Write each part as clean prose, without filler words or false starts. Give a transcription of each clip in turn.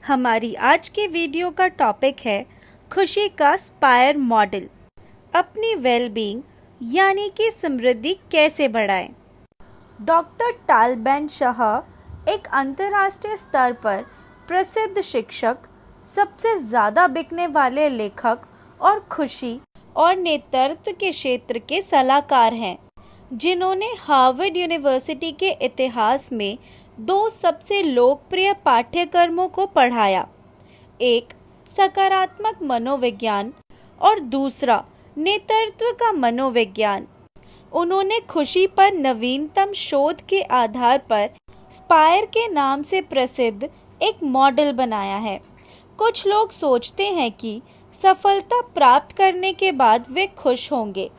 हमारी आज के वीडियो का टॉपिक है खुशी का स्पायर मॉडल। अपनी वेलबींग यानी कि समृद्धि कैसे बढ़ाएं। डॉक्टर टाल बेन-शाह एक अंतर्राष्ट्रीय स्तर पर प्रसिद्ध शिक्षक, सबसे ज़्यादा बिकने वाले लेखक और खुशी और नेतृत्व के क्षेत्र के सलाहकार हैं, जिन्होंने हार्वर्ड यूनिवर्सिटी के इतिहास में दो सबसे लोकप्रिय पाठ्यक्रमों को पढ़ाया, एक सकारात्मक मनोविज्ञान और दूसरा नेतृत्व का मनोविज्ञान। उन्होंने खुशी पर नवीनतम शोध के आधार पर स्पायर के नाम से प्रसिद्ध एक मॉडल बनाया है। कुछ लोग सोचते हैं कि सफलता प्राप्त करने के बाद वे खुश होंगे,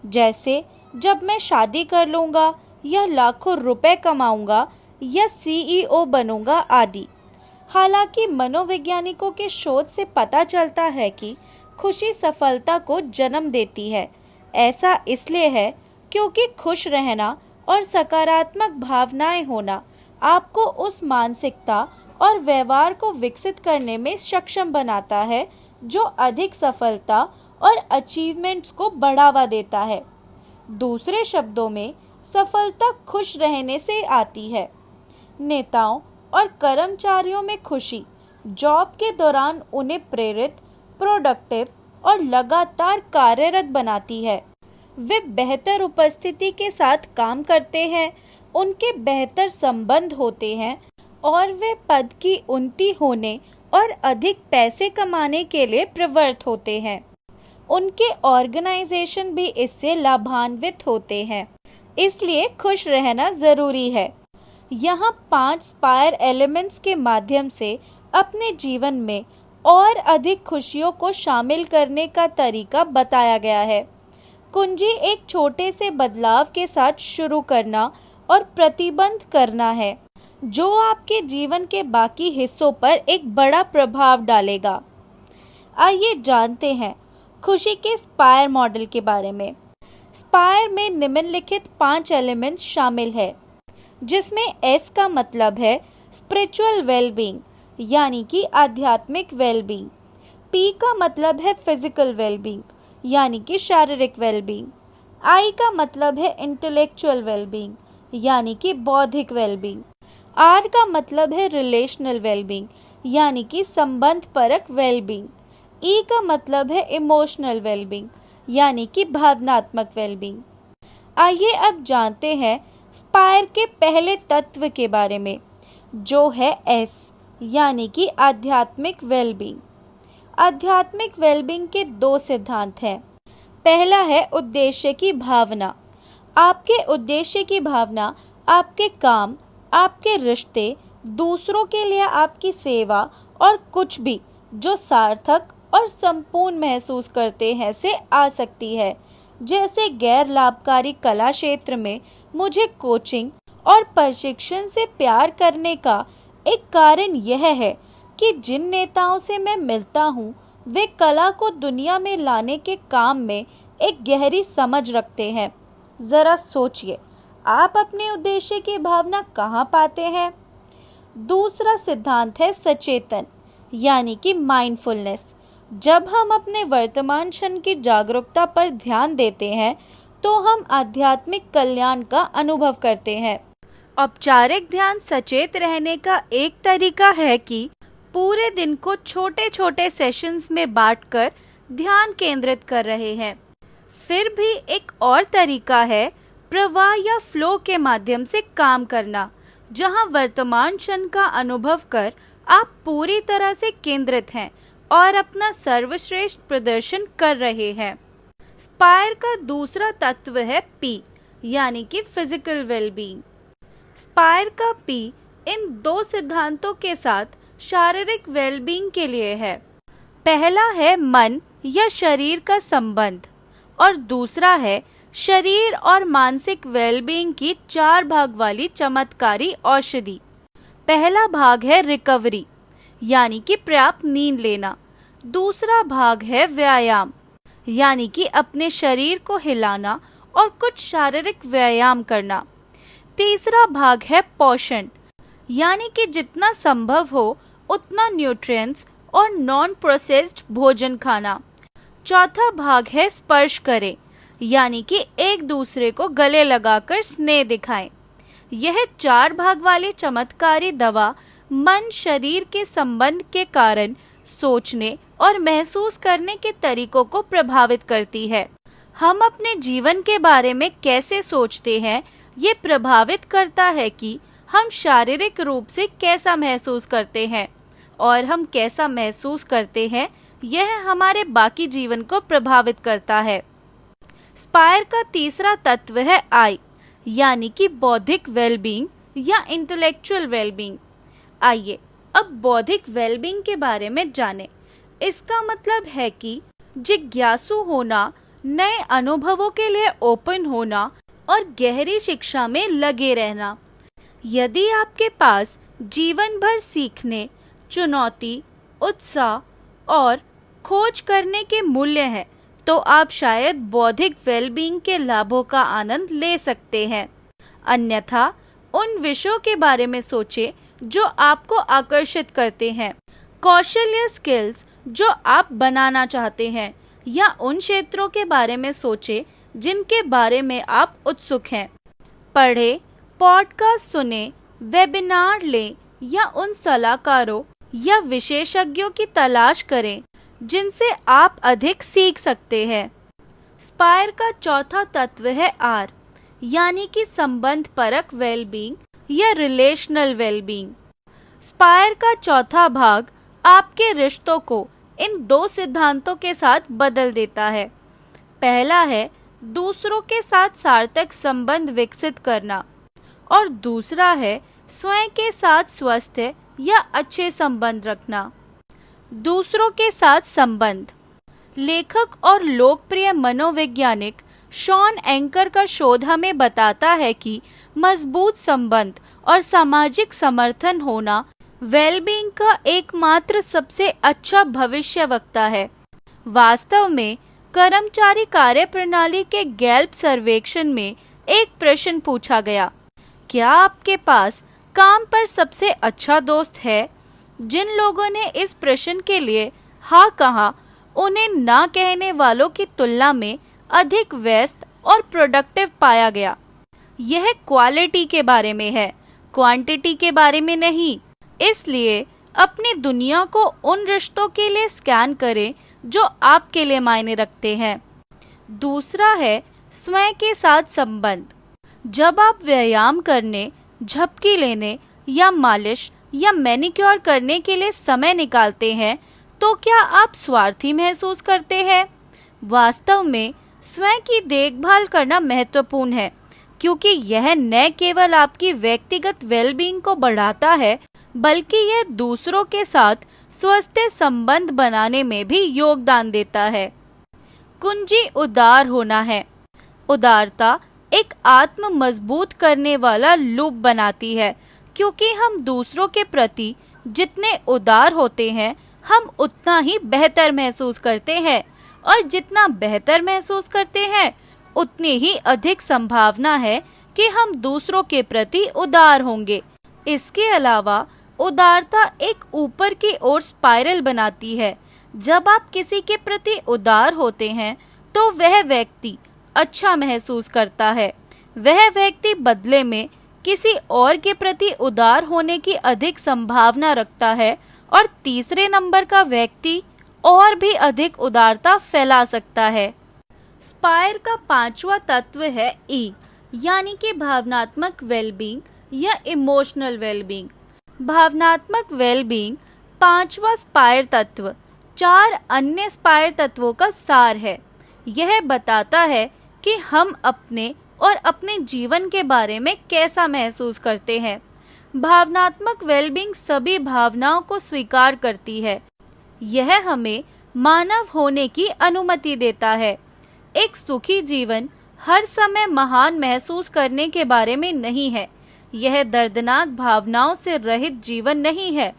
जैसे जब मैं शादी कर लूँगा या लाखों रुपए कमाऊँगा या सीईओ बनूंगा आदि। हालांकि मनोवैज्ञानिकों के शोध से पता चलता है कि खुशी सफलता को जन्म देती है। ऐसा इसलिए है क्योंकि खुश रहना और सकारात्मक भावनाएं होना आपको उस मानसिकता और व्यवहार को विकसित करने में सक्षम बनाता है जो अधिक सफलता और अचीवमेंट्स को बढ़ावा देता है। दूसरे शब्दों में, सफलता खुश रहने से आती है। नेताओं और कर्मचारियों में खुशी जॉब के दौरान उन्हें प्रेरित, प्रोडक्टिव और लगातार कार्यरत बनाती है। वे बेहतर उपस्थिति के साथ काम करते हैं, उनके बेहतर संबंध होते हैं और वे पद की उन्नति होने और अधिक पैसे कमाने के लिए प्रवृत्त होते हैं। उनके ऑर्गेनाइजेशन भी इससे लाभान्वित होते हैं। इसलिए खुश रहना जरूरी है। यहाँ 5 स्पायर एलिमेंट्स के माध्यम से अपने जीवन में और अधिक खुशियों को शामिल करने का तरीका बताया गया है। कुंजी एक छोटे से बदलाव के साथ शुरू करना और प्रतिबंध करना है, जो आपके जीवन के बाकी हिस्सों पर एक बड़ा प्रभाव डालेगा। आइए जानते हैं खुशी के स्पायर मॉडल के बारे में। स्पायर में निम्नलिखित 5 एलिमेंट्स शामिल है, जिसमें एस का मतलब है स्पिरिचुअल वेलबींग यानी कि आध्यात्मिक वेलबींग, पी का मतलब है फिजिकल वेलबींग यानी कि शारीरिक वेलबींग, आई का मतलब है इंटेलेक्चुअल वेलबींग यानी कि बौद्धिक वेलबींग, आर का मतलब है रिलेशनल वेलबींग यानी कि संबंध परक वेलबींग, ई का मतलब है इमोशनल वेलबींग यानी कि भावनात्मक वेलबींग। आइए अब जानते हैं स्पायर के पहले तत्व के बारे में, जो है एस यानी कि आध्यात्मिक वेलबींग। आध्यात्मिक वेलबींग के 2 सिद्धांत हैं। पहला है उद्देश्य की भावना। आपके उद्देश्य की भावना आपके काम, आपके रिश्ते, दूसरों के लिए आपकी सेवा और कुछ भी जो सार्थक और संपूर्ण महसूस करते हैं से आ सकती है। जैसे गैर लाभकारी कला क्षेत्र में मुझे कोचिंग और प्रशिक्षण से प्यार करने का एक कारण यह है कि जिन नेताओं से मैं मिलता हूँ वे कला को दुनिया में लाने के काम में एक गहरी समझ रखते हैं। जरा सोचिए, आप अपने उद्देश्य की भावना कहाँ पाते हैं? दूसरा सिद्धांत है सचेतन यानी कि माइंडफुलनेस। जब हम अपने वर्तमान क्षण की जागरूकता पर ध्यान देते हैं तो हम आध्यात्मिक कल्याण का अनुभव करते हैं। औपचारिक ध्यान सचेत रहने का एक तरीका है कि पूरे दिन को छोटे छोटे सेशंस में बांटकर ध्यान केंद्रित कर रहे हैं। फिर भी एक और तरीका है प्रवाह या फ्लो के माध्यम से काम करना, जहां वर्तमान क्षण का अनुभव कर आप पूरी तरह से केंद्रित हैं और अपना सर्वश्रेष्ठ प्रदर्शन कर रहे हैं। स्पायर का दूसरा तत्व है पी यानी कि फिजिकल वेलबींग। स्पायर का पी इन 2 सिद्धांतों के साथ शारीरिक वेलबींग के लिए है। पहला है मन या शरीर का संबंध और दूसरा है शरीर और मानसिक वेलबींग की 4 भाग वाली चमत्कारी औषधि। पहला भाग है रिकवरी यानी कि पर्याप्त नींद लेना। दूसरा भाग है व्यायाम यानी कि अपने शरीर को हिलाना और कुछ शारीरिक व्यायाम करना। तीसरा भाग है पोषण यानी कि जितना संभव हो उतना न्यूट्रिएंट्स और नॉन प्रोसेस्ड भोजन खाना। चौथा भाग है स्पर्श करें, यानी कि एक दूसरे को गले लगाकर स्नेह दिखाएं। यह 4 भाग वाली चमत्कारी दवा मन शरीर के संबंध के कारण सोचने और महसूस करने के तरीकों को प्रभावित करती है। हम अपने जीवन के बारे में कैसे सोचते हैं, ये प्रभावित करता है कि हम शारीरिक रूप से कैसा महसूस करते हैं, और हम कैसा महसूस करते हैं यह हमारे बाकी जीवन को प्रभावित करता है। स्पायर का तीसरा तत्व है आई, यानी कि बौद्धिक वेलबींग या इंटेलेक्चुअल वेलबींग। आइए अब बौद्धिक वेलबींग के बारे में जानें। इसका मतलब है कि जिज्ञासु होना, नए अनुभवों के लिए ओपन होना और गहरी शिक्षा में लगे रहना। यदि आपके पास जीवन भर सीखने, चुनौती, उत्साह और खोज करने के मूल्य हैं, तो आप शायद बौद्धिक वेलबींग के लाभों का आनंद ले सकते हैं। अन्यथा उन विषयों के बारे में सोचें जो आपको आकर्षित करते हैं, कौशल या स्किल्स जो आप बनाना चाहते हैं, या उन क्षेत्रों के बारे में सोचें जिनके बारे में आप उत्सुक हैं। पढ़ें, पॉडकास्ट सुनें, वेबिनार लें या उन सलाहकारों या विशेषज्ञों की तलाश करें जिनसे आप अधिक सीख सकते हैं। स्पायर का चौथा तत्व है आर, यानी कि संबंध परक वेलबींग या रिलेशनल वेलबींग। स्पायर का चौथा भाग आपके रिश्तों को इन 2 सिद्धांतों के साथ बदल देता है। पहला है दूसरों के साथ सार्थक संबंध विकसित करना, और दूसरा है स्वयं के साथ स्वस्थ या अच्छे संबंध रखना। दूसरों के साथ संबंध। लेखक और लोकप्रिय मनोवैज्ञानिक शॉन एंकर का शोध हमें बताता है कि मजबूत संबंध और सामाजिक समर्थन होना वेलबींग का एकमात्र सबसे अच्छा भविष्यवक्ता है। वास्तव में कर्मचारी कार्यप्रणाली के गैल्प सर्वेक्षण में एक प्रश्न पूछा गया, क्या आपके पास काम पर सबसे अच्छा दोस्त है? जिन लोगों ने इस प्रश्न के लिए हाँ कहा, उन्हें ना कहने वालों की तुलना में अधिक व्यस्त और प्रोडक्टिव पाया गया। यह क्वालिटी के बारे में है, क्वांटिटी के बारे में नहीं। इसलिए अपनी दुनिया को उन रिश्तों के लिए स्कैन करें जो आपके लिए मायने रखते हैं। दूसरा है स्वयं के साथ संबंध। जब आप व्यायाम करने, झपकी लेने या मालिश या मैनिक्योर करने के लिए समय निकालते हैं, तो क्या आप स्वार्थी महसूस करते हैं? वास्तव में स्वयं की देखभाल करना महत्वपूर्ण है, क्योंकि यह न केवल आपकी व्यक्तिगत वेलबींग को बढ़ाता है, बल्कि यह दूसरों के साथ स्वस्थ संबंध बनाने में भी योगदान देता है। कुंजी उदार होना है। उदारता एक आत्म मजबूत करने वाला लूप बनाती है, क्योंकि हम दूसरों के प्रति जितने उदार होते हैं, हम उतना ही बेहतर महसूस करते हैं, और जितना बेहतर महसूस करते हैं, उतनी ही अधिक संभावना है कि हम दूसरों के प्रति उदार होंगे। इसके अलावा उदारता एक ऊपर की ओर स्पाइरल बनाती है। जब आप किसी के प्रति उदार होते हैं, तो वह व्यक्ति अच्छा महसूस करता है। वह व्यक्ति बदले में किसी और के प्रति उदार होने की अधिक संभावना रखता है, और तीसरे नंबर का व्यक्ति और भी अधिक उदारता फैला सकता है। स्पायर का 5वां तत्व है ई, यानी कि भावनात्मक वेलबींग या इमोशनल वेलबींग। भावनात्मक वेलबींग 5वां स्पायर तत्व 4 अन्य स्पायर तत्वों का सार है। यह बताता है कि हम अपने और अपने जीवन के बारे में कैसा महसूस करते हैं। भावनात्मक वेलबींग सभी भावनाओं को स्वीकार करती है। यह हमें मानव होने की अनुमति देता है। एक सुखी जीवन हर समय महान महसूस करने के बारे में नहीं है। यह दर्दनाक भावनाओं से रहित जीवन नहीं है।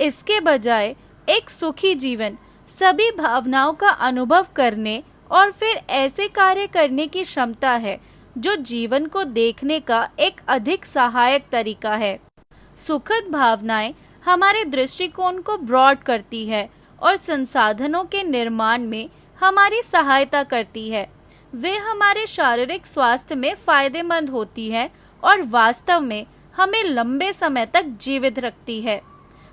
इसके बजाय एक सुखी जीवन सभी भावनाओं का अनुभव करने और फिर ऐसे कार्य करने की क्षमता है जो जीवन को देखने का एक अधिक सहायक तरीका है। सुखद भावनाएं हमारे दृष्टिकोण को ब्रॉड करती है और संसाधनों के निर्माण में हमारी सहायता करती है। वे हमारे शारीरिक स्वास्थ्य में फायदेमंद होती है और वास्तव में हमें लंबे समय तक जीवित रखती है।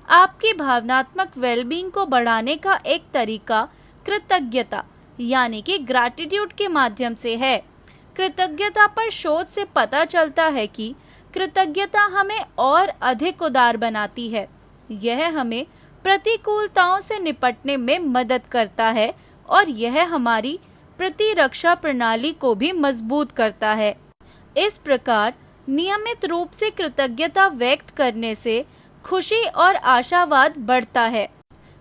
आपकी भावनात्मक वेलबींग को बढ़ाने का एक तरीका कृतज्ञता यानी कि ग्रैटिट्यूड के माध्यम से है। कृतज्ञता पर शोध से पता चलता है कि कृतज्ञता हमें और अधिक उदार बनाती है। यह हमें प्रतिकूलताओं से निपटने में मदद करता है और यह हमारी प्रतिरक्षा प्रणाली को भी मजबूत करता है। इस प्रकार नियमित रूप से कृतज्ञता व्यक्त करने से खुशी और आशावाद बढ़ता है,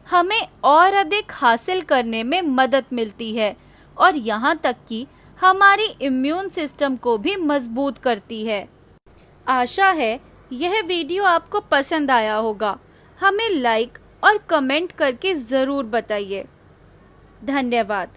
हमें और अधिक हासिल करने में मदद मिलती है और यहाँ तक कि हमारी इम्यून सिस्टम को भी मजबूत करती है। आशा है यह वीडियो आपको पसंद आया होगा। हमें लाइक और कमेंट करके ज़रूर बताइए। धन्यवाद।